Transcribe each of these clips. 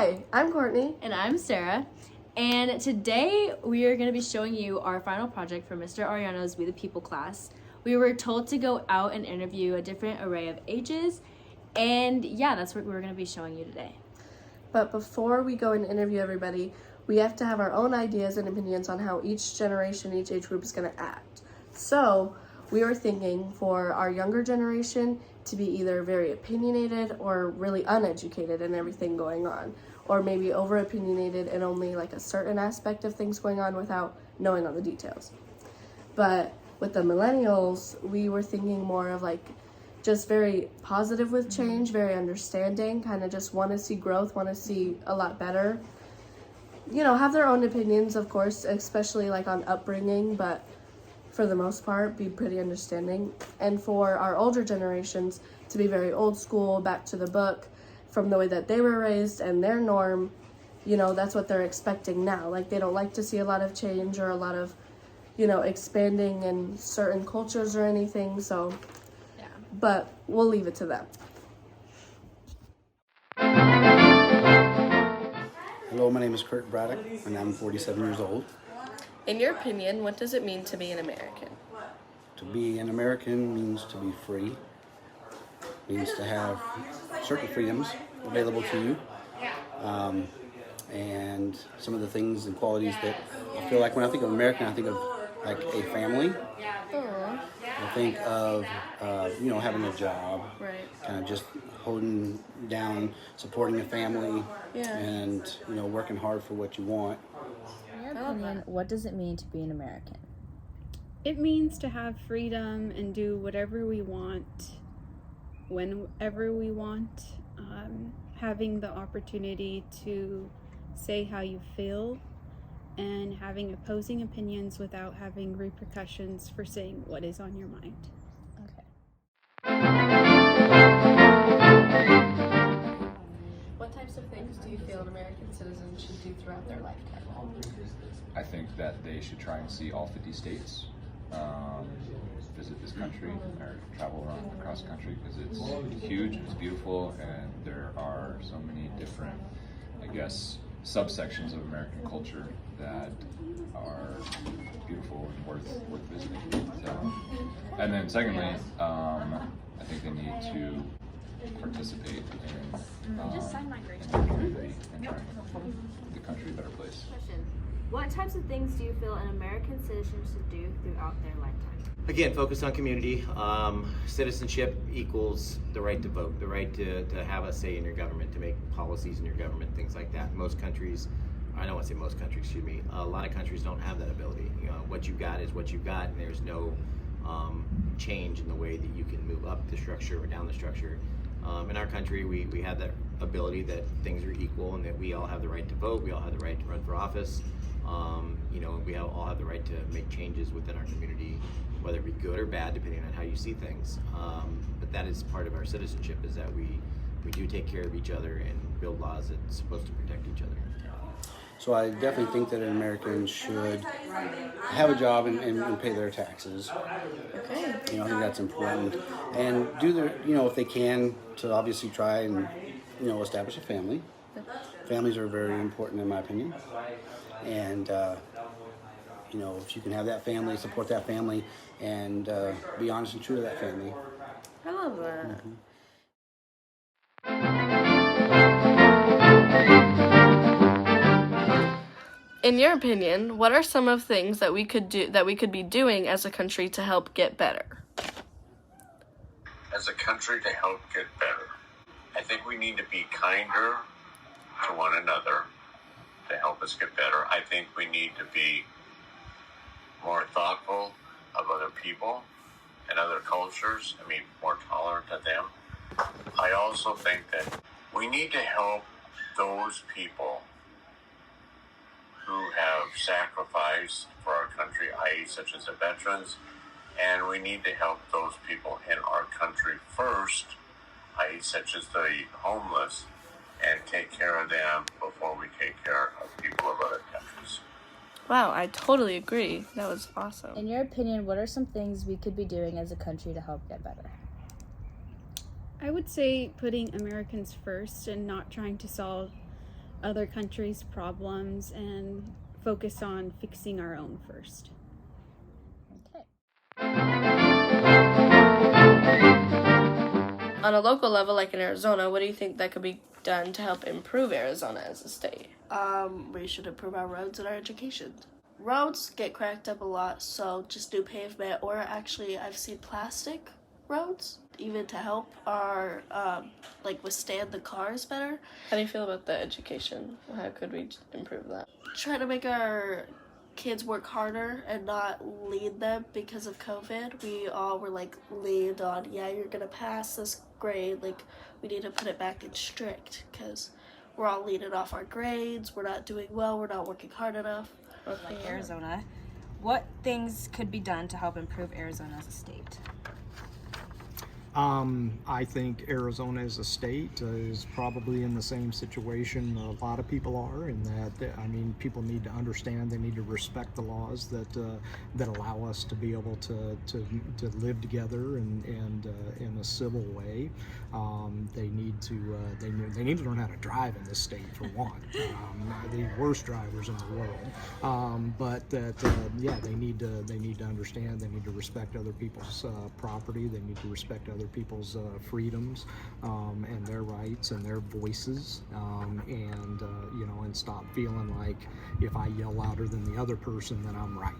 Hi, I'm Courtney. And I'm Sarah. And today we are going to be showing you our final project for Mr. Ariano's We the People class. We were told to go out and interview a different array of ages. And yeah, that's what we're going to be showing you today. But before we go and interview everybody, we have to have our own ideas and opinions on how each generation, each age group is going to act. So we were thinking for our younger generation to be either very opinionated or really uneducated in everything going on, or maybe over opinionated and only like a certain aspect of things going on without knowing all the details. But with the millennials, we were thinking more of like just very positive with change, very understanding, kind of just want to see growth, want to see a lot better. You know, have their own opinions, of course, especially like on upbringing, but for the most part, be pretty understanding. And for our older generations to be very old school, back to the book, from the way that they were raised and their norm, you know, that's what they're expecting now. Like, they don't like to see a lot of change or a lot of, you know, expanding in certain cultures or anything, so, yeah. But we'll leave it to them. Hello, my name is Kurt Braddock, and I'm 47 years old. In your opinion, what does it mean to be an American? To be an American means to be free, means to have certain freedoms available to you, and some of the things and qualities that I feel like when I think of American, I think of like a family. I think of, you know, having a job, Right. kind of just holding down, supporting a family, Yeah. and, you know, working hard for what you want. In your opinion, what does it mean to be an American? It means to have freedom and do whatever we want, whenever we want, having the opportunity to say how you feel, and having opposing opinions without having repercussions for saying what is on your mind. Okay. What types of things do you feel an American citizen should do throughout their lifetime? I think that they should try and see all 50 states, visit this country, or travel around across the country, because it's huge, it's beautiful, and there are so many different, I guess, subsections of American culture that are beautiful and worth visiting. So, and then secondly, I think they need to participate in their community and trying to make the country a better place. Question. What types of things do you feel an American citizen should do throughout their lifetime? Again, focus on community. Citizenship equals the right to vote, the right to have a say in your government, to make policies in your government, things like that. Most countries, I don't want to say most countries, excuse me, a lot of countries don't have that ability. You know, what you've got is what you've got, and there's no change in the way that you can move up the structure or down the structure. In our country, we have that ability that things are equal and that we all have the right to vote, we all have the right to run for office. You know, we all have the right to make changes within our community, whether it be good or bad, depending on how you see things. But that is part of our citizenship, is that we do take care of each other and build laws that's supposed to protect each other. So I definitely think that an American should have a job and pay their taxes. Okay. You know, I think that's important. And do their, you know, if they can, to obviously try and, you know, establish a family. Families are very important in my opinion. And, you know, if you can have that family, support that family, and be honest and true to that family. I love that. In your opinion, what are some of things that we could be doing as a country to help get better? As a country to help get better, I think we need to be kinder to one another to help us get better. I think we need to be more thoughtful of other people and other cultures. I mean, more tolerant of them. I also think that we need to help those people who have sacrificed for our country, i.e. such as the veterans, and we need to help those people in our country first, i.e. such as the homeless, and take care of them before we take care of people of other countries. Wow, I totally agree. That was awesome. In your opinion, what are some things we could be doing as a country to help get better? I would say putting Americans first and not trying to solve other countries' problems and focus on fixing our own first. Okay. On a local level, like in Arizona, what do you think that could be done to help improve Arizona as a state? We should improve our roads and our education. Roads get cracked up a lot, so just do pavement, or actually I've seen plastic roads, even to help our, withstand the cars better. How do you feel about the education? How could we improve that? Try to make our kids work harder and not lead them because of COVID. We all were leaned on, yeah, you're gonna pass this grade, we need to put it back in strict because we're all leaning off our grades, we're not doing well, we're not working hard enough. Like Arizona, what things could be done to help improve Arizona as a state? I think Arizona as a state is probably in the same situation a lot of people are, in that, I mean, people need to understand, they need to respect the laws that allow us to be able to live together and in a civil way. They need to learn how to drive in this state, for one. The worst drivers in the world. But they need to understand, they need to respect other people's property, they need to respect other people's freedoms and their rights and their voices, and stop feeling like if I yell louder than the other person, then I'm right.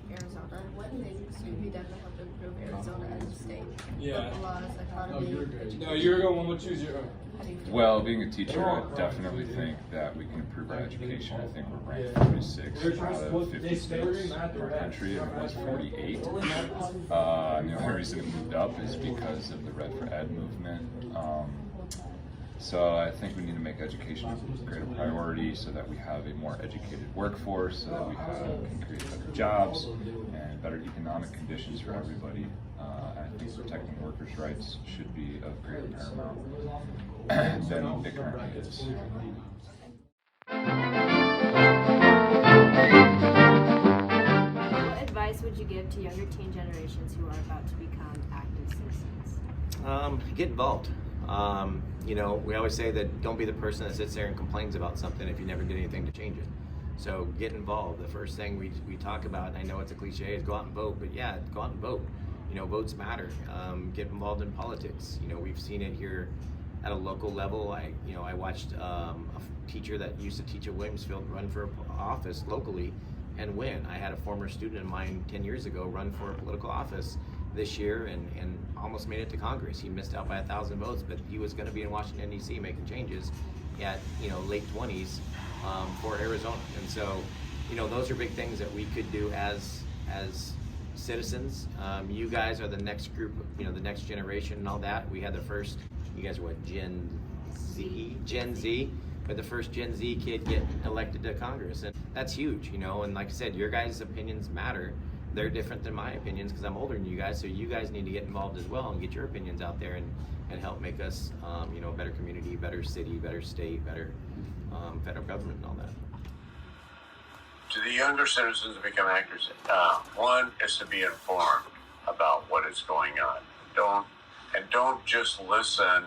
Arizona, what things could be done to help improve Arizona as a state? Yeah. Laws, economy, No, you're going. We'll choose your own. Well, being a teacher, I definitely think that we can improve our education. I think we're ranked 46 out of 50 states in our country, and it was 48. And the only reason it moved up is because of the Red for Ed movement. So I think we need to make education a greater priority so that we have a more educated workforce, so that we can create better jobs and better economic conditions for everybody. I think protecting workers' rights should be of greater paramount than it currently is. What advice would you give to younger teen generations who are about to become active citizens? Get involved. We always say that don't be the person that sits there and complains about something if you never did anything to change it. So get involved. The first thing we talk about, and I know it's a cliche, is go out and vote, but yeah, go out and vote. Votes matter. Get involved in politics. We've seen it here at a local level. I watched a teacher that used to teach at Williamsfield run for office locally and win. I had a former student of mine 10 years ago run for a political office this year and almost made it to Congress. He missed out by 1,000 votes, but he was going to be in Washington, D.C. making changes at late 20s for Arizona. And so, those are big things that we could do as citizens. You guys are the next group, the next generation and all that. We had the first, you guys are what, Gen Z, but the first Gen Z kid get elected to Congress, and that's huge, and like I said, your guys' opinions matter. They're different than my opinions because I'm older than you guys, so you guys need to get involved as well and get your opinions out there and help make us, a better community, better city, better state, better federal government and all that. To the younger citizens to become actors, one is to be informed about what is going on. Don't just listen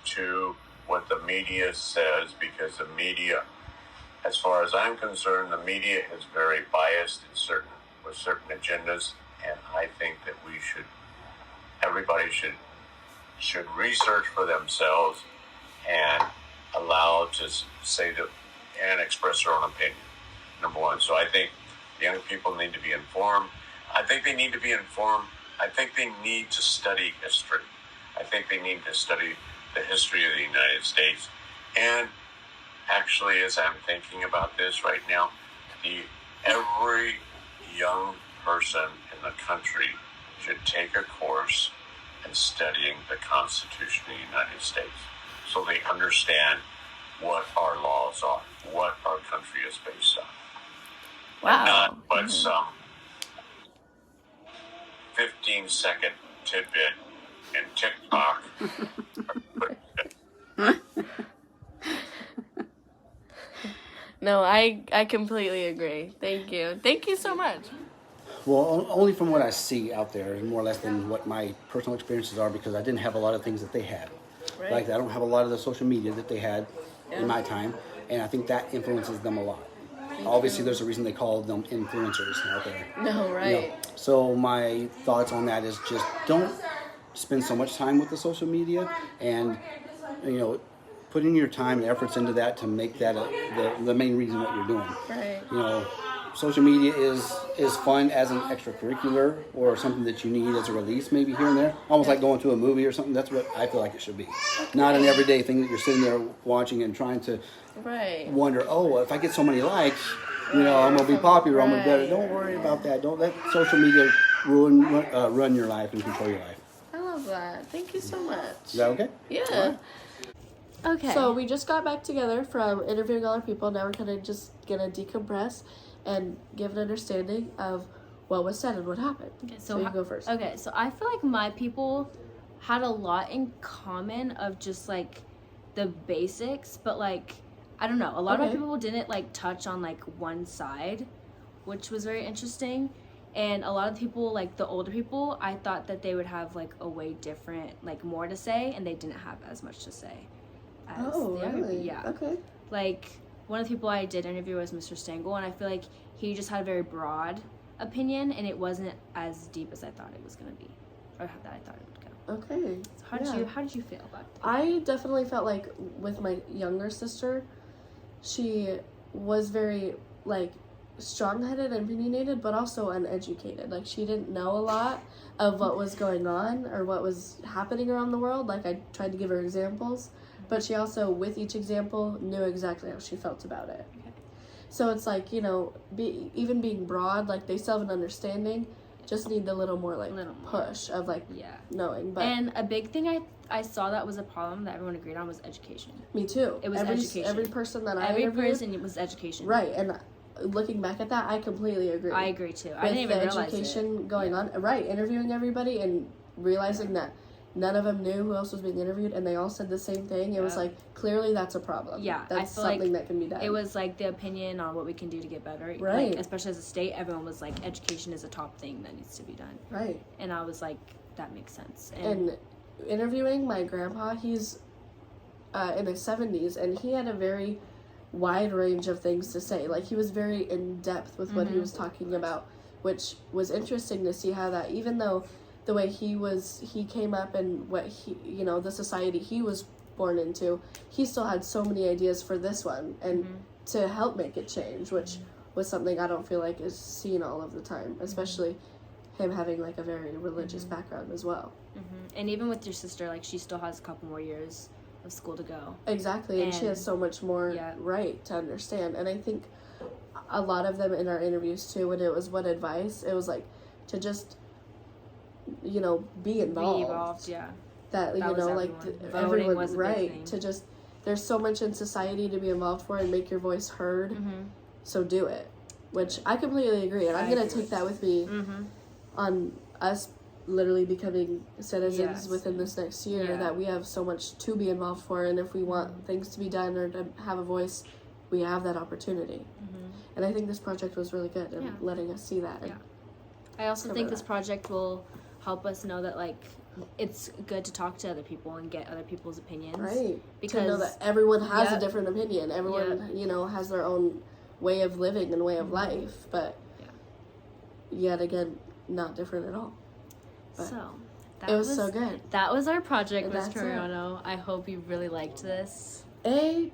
to what the media says, because the media, as far as I'm concerned, the media is very biased with certain agendas, and I think that everybody should research for themselves and allow to say and express their own opinion. Number one. So I think young people need to be informed. I think they need to be informed. I think they need to study history. I think they need to study the history of the United States. And actually, as I'm thinking about this right now, every young person in the country should take a course in studying the Constitution of the United States so they understand what our laws are, what our country is based on. Wow. Not but some 15-second tidbit in TikTok. No, I completely agree. Thank you. Thank you so much. Well, only from what I see out there, and more or less than what my personal experiences are, because I didn't have a lot of things that they had. Right. Like I don't have a lot of the social media that they had. in my time, and I think that influences them a lot. Obviously, there's a reason they call them influencers out there. No, right. So my thoughts on that is just don't spend so much time with the social media, and putting your time and efforts into that to make that the main reason what you're doing. Right. Social media is fun as an extracurricular or something that you need as a release maybe here and there. Almost like going to a movie or something. That's what I feel like it should be. Not an everyday thing that you're sitting there watching and trying to wonder, oh, if I get so many likes, I'm going to be popular. I'm going to be better. Don't worry about that. Don't let social media run your life and control your life. I love that. Thank you so much. Is that okay? Yeah. Okay. So we just got back together from interviewing all our people. Now we're kind of just gonna decompress and give an understanding of what was said and what happened. Okay, so you go first. Okay, so I feel like my people had a lot in common of just like the basics, but like I don't know, a lot of my people didn't like touch on like one side, which was very interesting. And a lot of people, like the older people, I thought that they would have like a way different, like more to say, and they didn't have as much to say. Really? Yeah. Okay. Like one of the people I did interview was Mr. Stengel, and I feel like he just had a very broad opinion, and it wasn't as deep as I thought it was gonna be, or that I thought it would go. Okay. So how did you feel about that? I definitely felt like with my younger sister, she was very like strong-headed and opinionated, but also uneducated. Like she didn't know a lot of what was going on or what was happening around the world. Like I tried to give her examples, but she also, with each example, knew exactly how she felt about it. Okay. So it's like, even being broad, like they still have an understanding, just need a little more like push of like knowing. But and a big thing I saw that was a problem that everyone agreed on was education. Me too. It was education. Every person that every I interviewed, person it was education. Right, and looking back at that, I completely agree. I agree too. I With didn't even the realize education going on, right? Interviewing everybody and realizing that none of them knew who else was being interviewed, and they all said the same thing. It was like clearly that's a problem. Yeah, that's I feel something like that can be done. It was like the opinion on what we can do to get better. Right. Like, especially as a state, everyone was like, education is a top thing that needs to be done. Right. And I was like, that makes sense. And interviewing my grandpa, he's in his 70s, and he had a very wide range of things to say. Like he was very in depth with what he was talking about, which was interesting to see how that, even though the way he came up and what he, the society he was born into, he still had so many ideas for this one and to help make it change, which was something I don't feel like is seen all of the time, especially him having like a very religious background as well. And even with your sister, like she still has a couple more years of school to go. Exactly, and she has so much more right to understand. And I think a lot of them in our interviews too, when it was what advice, it was like to just be involved. Be involved, That like everyone, right? To just, there's so much in society to be involved for and make your voice heard. So do it, which I completely agree, and I'm gonna take that with me on us literally becoming citizens within this next year. That we have so much to be involved for, and if we want things to be done or to have a voice, we have that opportunity. And I think this project was really good in letting us see that. I also think this project will help us know that like it's good to talk to other people and get other people's opinions. Right. Because to know that everyone has a different opinion. Everyone, has their own way of living and way of life, but yet again, not different at all. But so it was so good. That was our project, Mr. Ariano. I hope you really liked this. A+.